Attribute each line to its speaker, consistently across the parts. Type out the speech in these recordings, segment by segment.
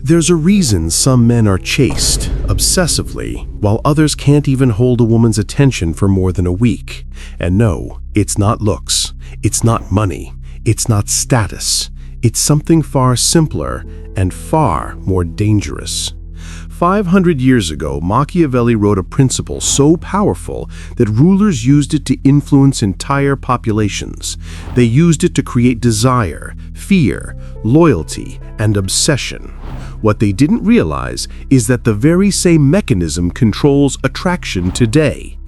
Speaker 1: There's a reason some men are chased obsessively, while others can't even hold a woman's attention for more than a week. And no, it's not looks, it's not money, it's not status. It's something far simpler and far more dangerous. 500 years ago, Machiavelli wrote a principle so powerful that rulers used it to influence entire populations. They used it to create desire, fear, loyalty, and obsession. What they didn't realize is that the very same mechanism controls attraction today.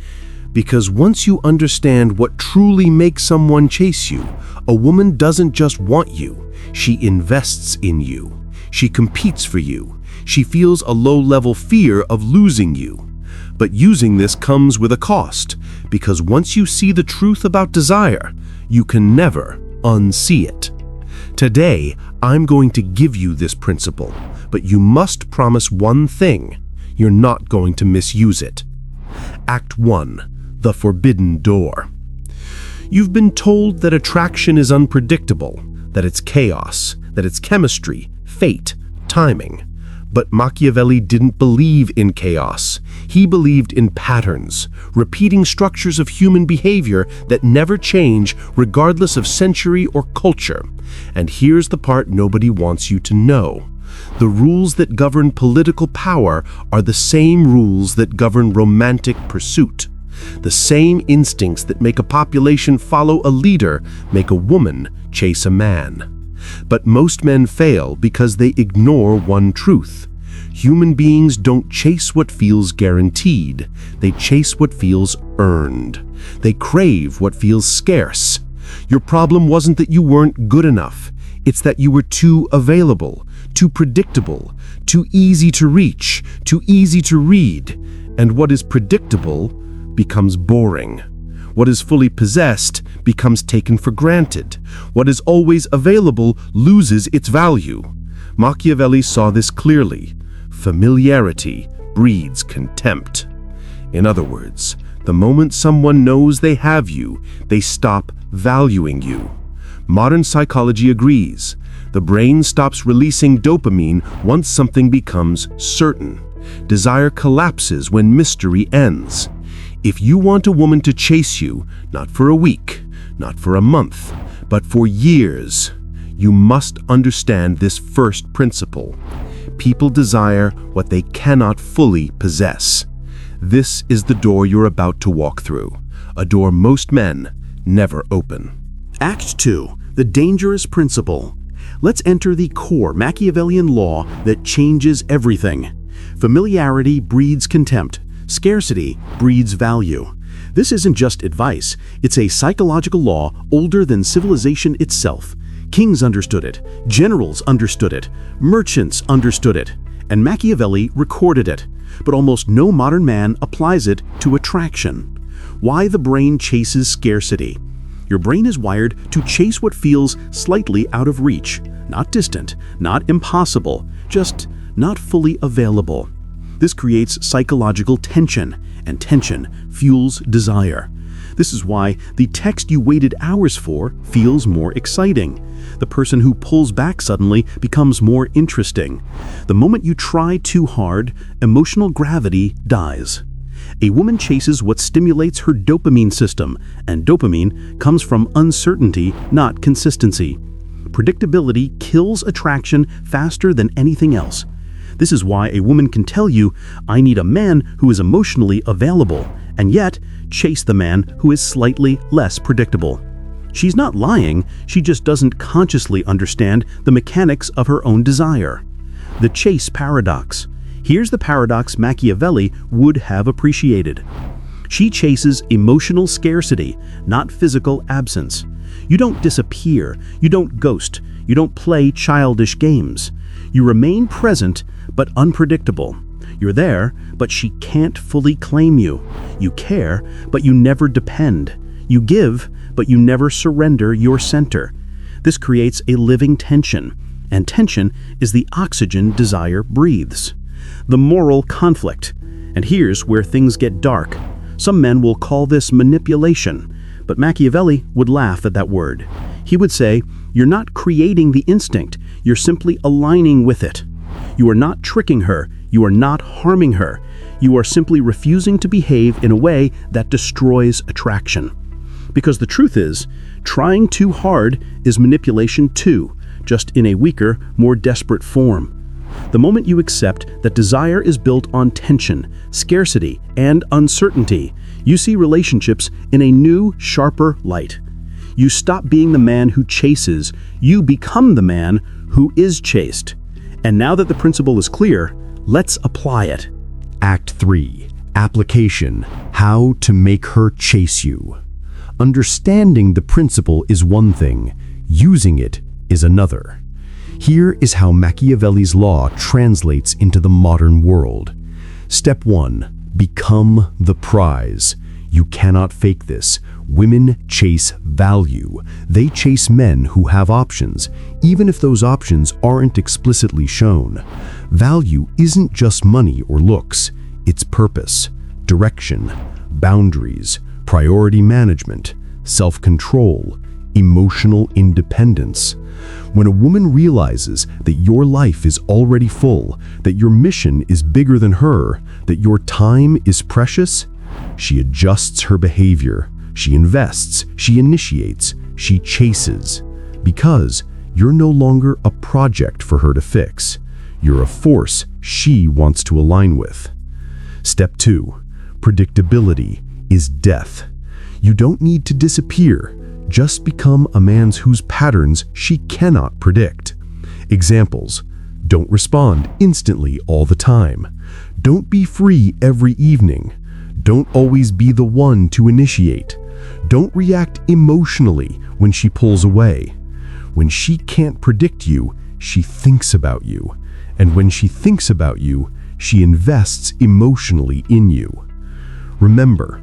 Speaker 1: Because once you understand what truly makes someone chase you, a woman doesn't just want you, she invests in you. She competes for you. She feels a low-level fear of losing you. But using this comes with a cost, because once you see the truth about desire, you can never unsee it. Today, I'm going to give you this principle, but you must promise one thing: you're not going to misuse it. Act 1. The Forbidden Door. You've been told that attraction is unpredictable, that it's chaos, that it's chemistry, fate, timing. But Machiavelli didn't believe in chaos. He believed in patterns, repeating structures of human behavior that never change regardless of century or culture. And here's the part nobody wants you to know. The rules that govern political power are the same rules that govern romantic pursuit. The same instincts that make a population follow a leader make a woman chase a man. But most men fail because they ignore one truth. Human beings don't chase what feels guaranteed. They chase what feels earned. They crave what feels scarce. Your problem wasn't that you weren't good enough. It's that you were too available, too predictable, too easy to reach, too easy to read. And what is predictable becomes boring. What is fully possessed becomes taken for granted. What is always available loses its value. Machiavelli saw this clearly. Familiarity breeds contempt. In other words, the moment someone knows they have you, they stop valuing you. Modern psychology agrees. The brain stops releasing dopamine once something becomes certain. Desire collapses when mystery ends. If you want a woman to chase you, not for a week, not for a month, but for years, you must understand this first principle. People desire what they cannot fully possess. This is the door you're about to walk through, a door most men never open.
Speaker 2: Act 2. The Dangerous Principle. Let's enter the core Machiavellian law that changes everything. Familiarity breeds contempt. Scarcity breeds value. This isn't just advice, it's a psychological law older than civilization itself. Kings understood it, generals understood it, merchants understood it, and Machiavelli recorded it. But almost no modern man applies it to attraction. Why the brain chases scarcity? Your brain is wired to chase what feels slightly out of reach, not distant, not impossible, just not fully available. This creates psychological tension, and tension fuels desire. This is why the text you waited hours for feels more exciting. The person who pulls back suddenly becomes more interesting. The moment you try too hard, emotional gravity dies. A woman chases what stimulates her dopamine system, and dopamine comes from uncertainty, not consistency. Predictability kills attraction faster than anything else. This is why a woman can tell you, "I need a man who is emotionally available," and yet chase the man who is slightly less predictable. She's not lying, she just doesn't consciously understand the mechanics of her own desire. The chase paradox. Here's the paradox Machiavelli would have appreciated. She chases emotional scarcity, not physical absence. You don't disappear, you don't ghost, you don't play childish games. You remain present, but unpredictable. You're there, but she can't fully claim you. You care, but you never depend. You give, but you never surrender your center. This creates a living tension, and tension is the oxygen desire breathes. The moral conflict. And here's where things get dark. Some men will call this manipulation, but Machiavelli would laugh at that word. He would say, "You're not creating the instinct, you're simply aligning with it." You are not tricking her. You are not harming her. You are simply refusing to behave in a way that destroys attraction. Because the truth is, trying too hard is manipulation too, just in a weaker, more desperate form. The moment you accept that desire is built on tension, scarcity, and uncertainty, you see relationships in a new, sharper light. You stop being the man who chases, you become the man who is chased. And now that the principle is clear, let's apply it.
Speaker 1: Act 3. Application. How to make her chase you. Understanding the principle is one thing, using it is another. Here is how Machiavelli's law translates into the modern world. Step 1. Become the prize. You cannot fake this. Women chase value. They chase men who have options, even if those options aren't explicitly shown. Value isn't just money or looks. It's purpose, direction, boundaries, priority management, self-control, emotional independence. When a woman realizes that your life is already full, that your mission is bigger than her, that your time is precious, she adjusts her behavior. She invests, she initiates, she chases. Because you're no longer a project for her to fix. You're a force she wants to align with. Step 2. Predictability is death. You don't need to disappear. Just become a man whose patterns she cannot predict. Examples: don't respond instantly all the time. Don't be free every evening. Don't always be the one to initiate. Don't react emotionally when she pulls away. When she can't predict you, she thinks about you. And when she thinks about you, she invests emotionally in you. Remember,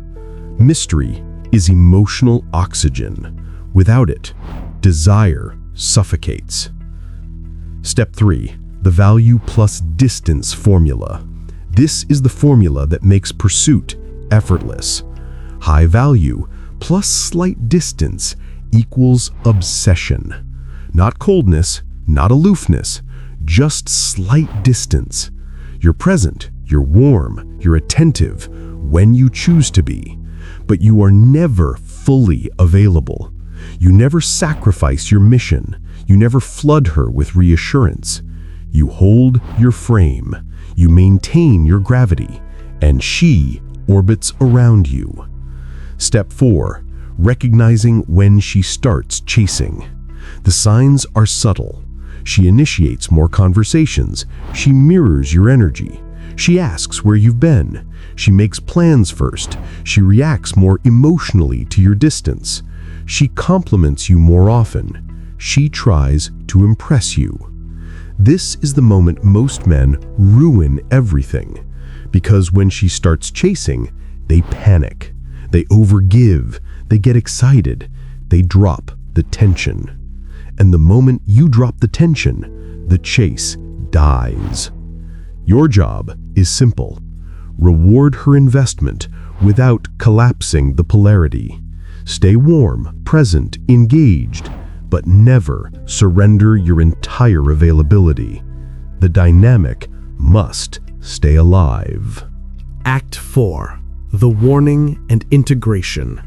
Speaker 1: mystery is emotional oxygen. Without it, desire suffocates. Step 3. The value plus distance formula. This is the formula that makes pursuit effortless. High value plus slight distance equals obsession. Not coldness, not aloofness, just slight distance. You're present, you're warm, you're attentive when you choose to be, but you are never fully available. You never sacrifice your mission. You never flood her with reassurance. You hold your frame. You maintain your gravity, and she orbits around you. Step 4. Recognizing when she starts chasing. The signs are subtle. She initiates more conversations. She mirrors your energy. She asks where you've been. She makes plans first. She reacts more emotionally to your distance. She compliments you more often. She tries to impress you. This is the moment most men ruin everything. Because when she starts chasing, they panic. They overgive. They get excited. They drop the tension. And the moment you drop the tension, the chase dies. Your job is simple. Reward her investment without collapsing the polarity. Stay warm, present, engaged, but never surrender your entire availability. The dynamic must stay alive.
Speaker 3: Act 4. The warning and integration.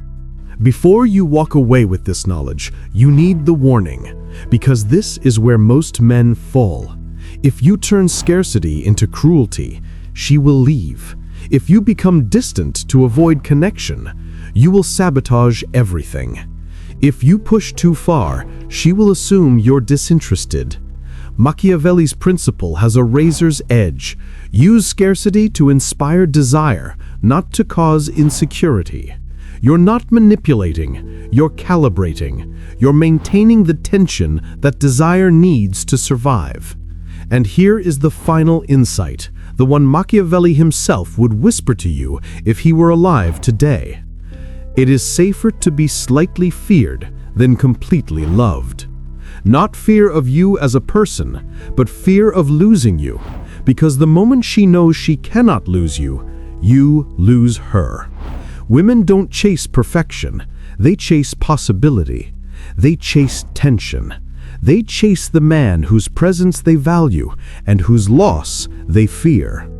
Speaker 3: Before you walk away with this knowledge, you need the warning, because this is where most men fall. If you turn scarcity into cruelty, she will leave. If you become distant to avoid connection, you will sabotage everything. If you push too far, she will assume you're disinterested. Machiavelli's principle has a razor's edge. Use scarcity to inspire desire, not to cause insecurity. You're not manipulating, you're calibrating. You're maintaining the tension that desire needs to survive. And here is the final insight, the one Machiavelli himself would whisper to you if he were alive today. It is safer to be slightly feared than completely loved. Not fear of you as a person, but fear of losing you, because the moment she knows she cannot lose you, you lose her. Women don't chase perfection, they chase possibility. They chase tension. They chase the man whose presence they value and whose loss they fear.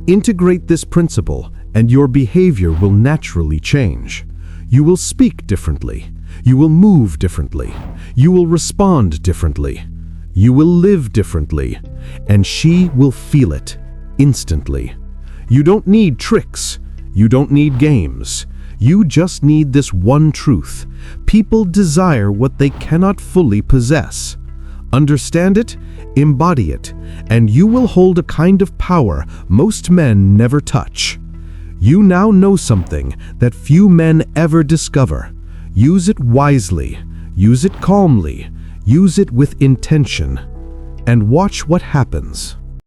Speaker 3: Integrate this principle, and your behavior will naturally change. You will speak differently. You will move differently. You will respond differently. You will live differently, and she will feel it instantly. You don't need tricks. You don't need games. You just need this one truth. People desire what they cannot fully possess. Understand it, embody it, and you will hold a kind of power most men never touch. You now know something that few men ever discover. Use it wisely. Use it calmly. Use it with intention. And watch what happens.